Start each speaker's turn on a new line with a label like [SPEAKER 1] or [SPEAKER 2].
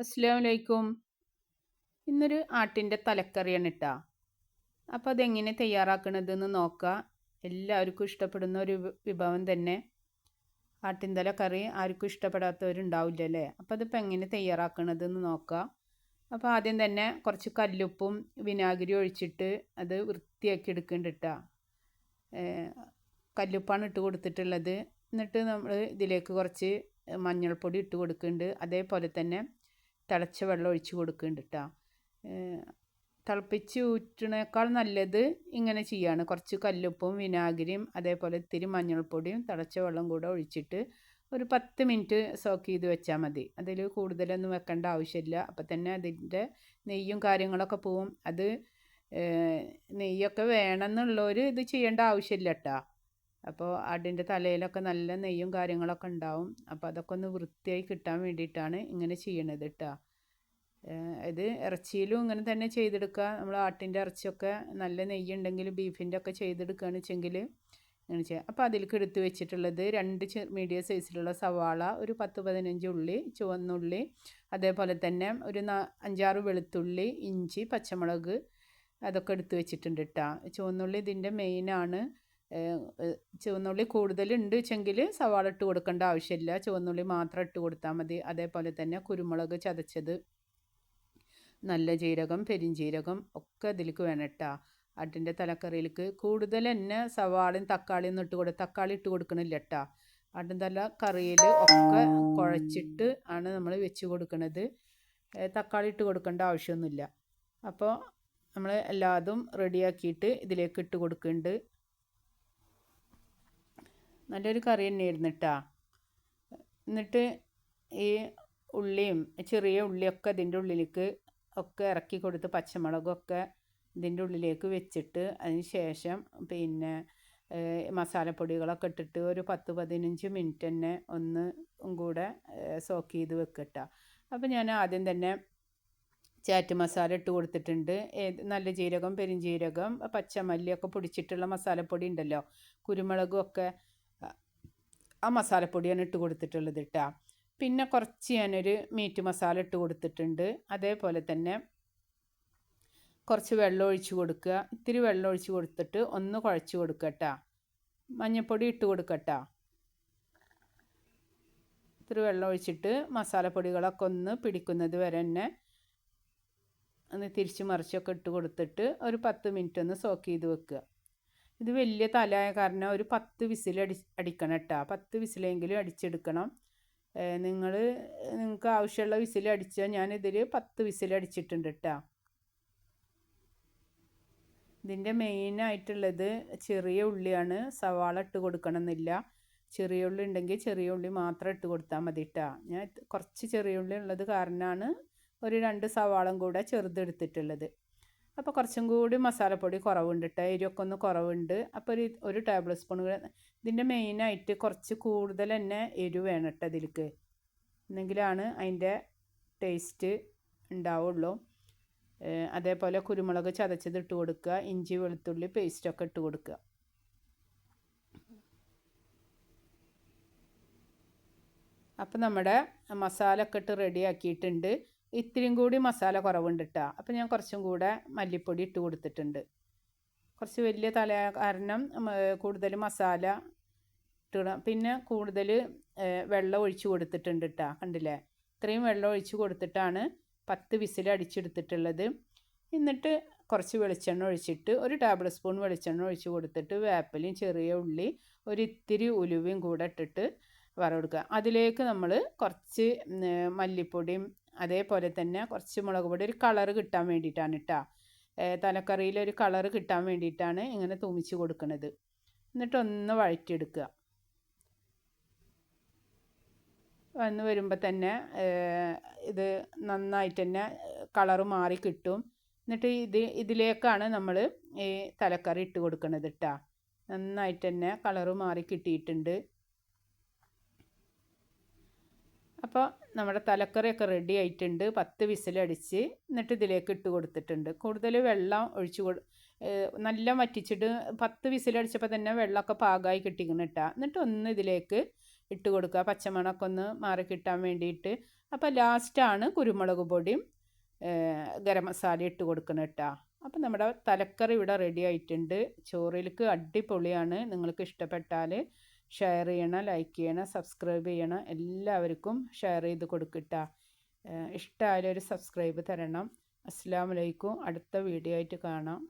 [SPEAKER 1] അസ്സലാമലൈക്കും. ഇന്നൊരു ആട്ടിൻ്റെ തലക്കറിയാണ് ട്ടാ. അപ്പോൾ അതെങ്ങനെ തയ്യാറാക്കണതെന്ന് നോക്കാം. എല്ലാവർക്കും ഇഷ്ടപ്പെടുന്ന ഒരു വിഭവം തന്നെ. ആട്ടിൻ തലക്കറി ആർക്കും ഇഷ്ടപ്പെടാത്തവരുണ്ടാവില്ലല്ലേ. അപ്പോൾ അതിപ്പോൾ എങ്ങനെ തയ്യാറാക്കണതെന്ന് നോക്കാം. അപ്പോൾ ആദ്യം തന്നെ കുറച്ച് കല്ലുപ്പും വിനാഗിരി ഒഴിച്ചിട്ട് അത് വൃത്തിയാക്കി എടുക്കുന്നുണ്ട് ട്ടാ. കല്ലുപ്പാണ് ഇട്ട് കൊടുത്തിട്ടുള്ളത്. എന്നിട്ട് നമ്മൾ ഇതിലേക്ക് കുറച്ച് മഞ്ഞൾപ്പൊടി ഇട്ട് കൊടുക്കുന്നുണ്ട്. അതേപോലെ തന്നെ തിളച്ച വെള്ളം ഒഴിച്ച് കൊടുക്കുന്നുണ്ട് ട്ടാ. തിളപ്പിച്ച് ഊറ്റണേക്കാൾ നല്ലത് ഇങ്ങനെ ചെയ്യാണ്. കുറച്ച് കല്ലുപ്പും വിനാഗിരിയും അതേപോലെ ഇത്തിരി മഞ്ഞൾപ്പൊടിയും തിളച്ച വെള്ളം കൂടെ ഒഴിച്ചിട്ട് ഒരു 10 മിനിറ്റ് സോക്ക് ചെയ്ത് വെച്ചാൽ മതി. അതിൽ കൂടുതലൊന്നും വെക്കേണ്ട ആവശ്യമില്ല. അപ്പം തന്നെ അതിൻ്റെ നെയ്യും കാര്യങ്ങളൊക്കെ പോവും. അത് നെയ്യൊക്കെ വേണമെന്നുള്ളവർ ഇത് ചെയ്യേണ്ട ആവശ്യമില്ല ട്ടാ. അപ്പോൾ ആടിൻ്റെ തലയിലൊക്കെ നല്ല നെയ്യും കാര്യങ്ങളൊക്കെ ഉണ്ടാവും. അപ്പോൾ അതൊക്കെ ഒന്ന് വൃത്തിയായി കിട്ടാൻ വേണ്ടിയിട്ടാണ് ഇങ്ങനെ ചെയ്യണത് ട്ടാ. ഇത് ഇറച്ചിയിലും ഇങ്ങനെ തന്നെ ചെയ്തെടുക്കുക. നമ്മൾ ആട്ടിൻ്റെ ഇറച്ചിയൊക്കെ നല്ല നെയ്യുണ്ടെങ്കിൽ ബീഫിൻ്റെ ഒക്കെ ചെയ്തെടുക്കുകയാണെന്ന് വെച്ചെങ്കിൽ ഇങ്ങനെ ചെയ്യാം. അപ്പോൾ അതിലേക്ക് എടുത്ത് വെച്ചിട്ടുള്ളത് 2 മീഡിയം സൈസിലുള്ള സവാള, ഒരു 10-15 ഉള്ളി, ചുവന്നുള്ളി, അതേപോലെ തന്നെ ഒരു 5-6 വെളുത്തുള്ളി, ഇഞ്ചി, പച്ചമുളക് അതൊക്കെ എടുത്ത് വെച്ചിട്ടുണ്ട് ട്ടാ. ചുവന്നുള്ളി ഇതിൻ്റെ മെയിനാണ്. ചുവന്നുള്ളി കൂടുതലുണ്ട് വെച്ചെങ്കിൽ സവാള ഇട്ട് കൊടുക്കേണ്ട ആവശ്യമില്ല. ചുവന്നുള്ളി മാത്രം ഇട്ട് കൊടുത്താൽ മതി. അതേപോലെ തന്നെ കുരുമുളക് ചതച്ചത്, നല്ല ജീരകം, പെരിഞ്ജീരകം ഒക്കെ ഇതിലേക്ക് വേണം ട്ടാ. ആട്ടിൻ്റെ തലക്കറിയിലേക്ക് കൂടുതൽ തന്നെ സവാളയും തക്കാളിയും ഒന്നും തക്കാളി ഇട്ട് കൊടുക്കണില്ല ട്ടാ. ആട്ടിൻ തല കറിയിൽ ഒക്കെ കുഴച്ചിട്ട് ആണ് നമ്മൾ വെച്ച് കൊടുക്കുന്നത്. തക്കാളി ഇട്ട് കൊടുക്കേണ്ട ആവശ്യമൊന്നുമില്ല. അപ്പോൾ നമ്മൾ എല്ലാതും റെഡിയാക്കിയിട്ട് ഇതിലേക്ക് ഇട്ട് കൊടുക്കുന്നുണ്ട്. നല്ലൊരു കറി തന്നെയായിരുന്നു ട്ടാ. എന്നിട്ട് ഈ ഉള്ളിയും ചെറിയ ഉള്ളിയൊക്കെ ഇതിൻ്റെ ഉള്ളിലേക്ക് ഒക്കെ ഇറക്കി കൊടുത്ത് പച്ചമുളകൊക്കെ ഇതിൻ്റെ ഉള്ളിലേക്ക് വെച്ചിട്ട് അതിന് ശേഷം പിന്നെ മസാലപ്പൊടികളൊക്കെ ഇട്ടിട്ട് ഒരു 10-15 മിനിറ്റ് തന്നെ ഒന്ന് കൂടെ സോക്ക് ചെയ്ത് വെക്കട്ടോ. അപ്പോൾ ഞാൻ ആദ്യം തന്നെ ചാറ്റ് മസാല ഇട്ട് കൊടുത്തിട്ടുണ്ട്. നല്ല ജീരകം, പെരിഞ്ജീരകം, പച്ചമല്ലിയൊക്കെ പൊടിച്ചിട്ടുള്ള മസാലപ്പൊടി ഉണ്ടല്ലോ, കുരുമുളകും ഒക്കെ ആ മസാലപ്പൊടിയാണ് ഇട്ട് കൊടുത്തിട്ടുള്ളത് കേട്ടോ. പിന്നെ കുറച്ച് ഞാനൊരു മീറ്റ് മസാല ഇട്ട് കൊടുത്തിട്ടുണ്ട്. അതേപോലെ തന്നെ കുറച്ച് വെള്ളം ഒഴിച്ച് കൊടുക്കുക. ഇത്തിരി വെള്ളം ഒഴിച്ച് കൊടുത്തിട്ട് ഒന്ന് കുഴച്ച് കൊടുക്കുക കേട്ടോ. മഞ്ഞൾപ്പൊടി ഇട്ട് കൊടുക്കുക കേട്ടോ. ഇത്തിരി വെള്ളം ഒഴിച്ചിട്ട് മസാലപ്പൊടികളൊക്കെ ഒന്ന് പിടിക്കുന്നത് വരെ തന്നെ ഒന്ന് തിരിച്ച് മറിച്ചൊക്കെ ഇട്ട് കൊടുത്തിട്ട് ഒരു 10 മിനിറ്റ് ഒന്ന് സോക്ക് ചെയ്ത് വെക്കുക. ഇത് വലിയ തലയായ കാരണം ഒരു 10 വിസിൽ അടിക്കണം കേട്ടോ. 10 വിസിലെങ്കിലും അടിച്ചെടുക്കണം. നിങ്ങൾക്ക് ആവശ്യമുള്ള വിസിൽ അടിച്ചാൽ ഞാനിതിൽ 10 വിസിൽ അടിച്ചിട്ടുണ്ട് കേട്ടോ. ഇതിൻ്റെ മെയിനായിട്ടുള്ളത് ചെറിയ ഉള്ളിയാണ്. സവാള ഇട്ട് കൊടുക്കണമെന്നില്ല. ചെറിയ ഉള്ളി ഉണ്ടെങ്കിൽ ചെറിയ ഉള്ളി മാത്രം ഇട്ട് കൊടുത്താൽ മതി കേട്ടോ. ഞാൻ കുറച്ച് ചെറിയ ഉള്ളി ഉള്ളത് കാരണമാണ് ഒരു 2 സവാളം കൂടെ ചെറുതെടുത്തിട്ടുള്ളത്. അപ്പോൾ കുറച്ചും കൂടി മസാലപ്പൊടി കുറവുണ്ട് കേട്ടോ. എരിവൊക്കെ ഒന്ന് കുറവുണ്ട്. അപ്പോൾ ഒരു ടേബിൾ സ്പൂൺ. ഇതിൻ്റെ മെയിനായിട്ട് കുറച്ച് കൂടുതൽ തന്നെ എരിവ് വേണം കേട്ടോ ഇതിലേക്ക്, എന്നെങ്കിലാണ് അതിൻ്റെ ടേസ്റ്റ് ഉണ്ടാവുള്ളൂ. അതേപോലെ കുരുമുളക് ചതച്ചത് ഇട്ട് കൊടുക്കുക. ഇഞ്ചി വെളുത്തുള്ളി പേസ്റ്റൊക്കെ ഇട്ട് കൊടുക്കുക. അപ്പോൾ നമ്മുടെ മസാല ഒക്കെ ഇട്ട് റെഡി ആക്കിയിട്ടുണ്ട്. ഇത്തിരിയും കൂടി മസാല കുറവുണ്ട് കേട്ടോ. അപ്പോൾ ഞാൻ കുറച്ചും കൂടെ മല്ലിപ്പൊടി ഇട്ട് കൊടുത്തിട്ടുണ്ട്. കുറച്ച് വലിയ തല കാരണം കൂടുതൽ മസാല ഇട്ടിടണം. പിന്നെ കൂടുതൽ വെള്ളം ഒഴിച്ച് കൊടുത്തിട്ടുണ്ട് കേട്ടോ. കണ്ടില്ലേ, ഇത്രയും വെള്ളം ഒഴിച്ച് കൊടുത്തിട്ടാണ് 10 വിസിൽ അടിച്ചെടുത്തിട്ടുള്ളത്. എന്നിട്ട് കുറച്ച് വെളിച്ചെണ്ണ ഒഴിച്ചിട്ട് ഒരു ടേബിൾ സ്പൂൺ വെളിച്ചെണ്ണ ഒഴിച്ച് കൊടുത്തിട്ട് വേപ്പിലയും ചെറിയ ഉള്ളി ഒരു ഇത്തിരി ഉലുവയും കൂടെ ഇട്ടിട്ട് വറവെടുക്കുക. അതിലേക്ക് നമ്മൾ കുറച്ച് മല്ലിപ്പൊടിയും അതേപോലെ തന്നെ കുറച്ച് മുളക് പൊടി, ഒരു കളറ് കിട്ടാൻ വേണ്ടിയിട്ടാണ് കേട്ടോ. തലക്കറിയിൽ ഒരു കളറ് കിട്ടാൻ വേണ്ടിയിട്ടാണ് ഇങ്ങനെ തൂമിച്ച് കൊടുക്കുന്നത്. എന്നിട്ടൊന്ന് വഴറ്റിയെടുക്കുക. വന്ന് വരുമ്പോൾ തന്നെ ഇത് നന്നായിട്ട് തന്നെ കളറ് മാറി കിട്ടും. എന്നിട്ട് ഇതിലേക്കാണ് നമ്മൾ ഈ തലക്കറി ഇട്ട് കൊടുക്കുന്നത് കേട്ടോ. നന്നായിട്ട് തന്നെ കളറ് മാറി കിട്ടിയിട്ടുണ്ട്. അപ്പോൾ നമ്മുടെ തലക്കറിയൊക്കെ റെഡി ആയിട്ടുണ്ട്. 10 വിസിലടിച്ച് എന്നിട്ട് ഇതിലേക്ക് ഇട്ട് കൊടുത്തിട്ടുണ്ട്. കൂടുതൽ വെള്ളം ഒഴിച്ച് നല്ല വറ്റിച്ചിട്ട് 10 വിസിലടിച്ചപ്പോൾ തന്നെ വെള്ളമൊക്കെ പാകമായി കിട്ടിക്കണം കേട്ടോ. എന്നിട്ട് ഒന്ന് ഇതിലേക്ക് ഇട്ട് കൊടുക്കുക. പച്ചമണമൊക്കെ ഒന്ന് മാറി കിട്ടാൻ വേണ്ടിയിട്ട് അപ്പോൾ ലാസ്റ്റാണ് കുരുമുളക് പൊടിയും ഗരം മസാല ഇട്ട് കൊടുക്കണം കേട്ടോ. അപ്പോൾ നമ്മുടെ തലക്കറി ഇവിടെ റെഡി ആയിട്ടുണ്ട്. ചോറിലേക്ക് അടിപൊളിയാണ്. നിങ്ങൾക്ക് ഇഷ്ടപ്പെട്ടാൽ ഷെയർ ചെയ്യണം, ലൈക്ക് ചെയ്യണം, സബ്സ്ക്രൈബ് ചെയ്യണം. എല്ലാവർക്കും ഷെയർ ചെയ്ത് കൊടുക്കട്ടോ. ഇഷ്ടമായാലും ഒരു സബ്സ്ക്രൈബ് തരണം. അസ്സലാമു അലൈക്കും. അടുത്ത വീഡിയോ ആയിട്ട് കാണാം.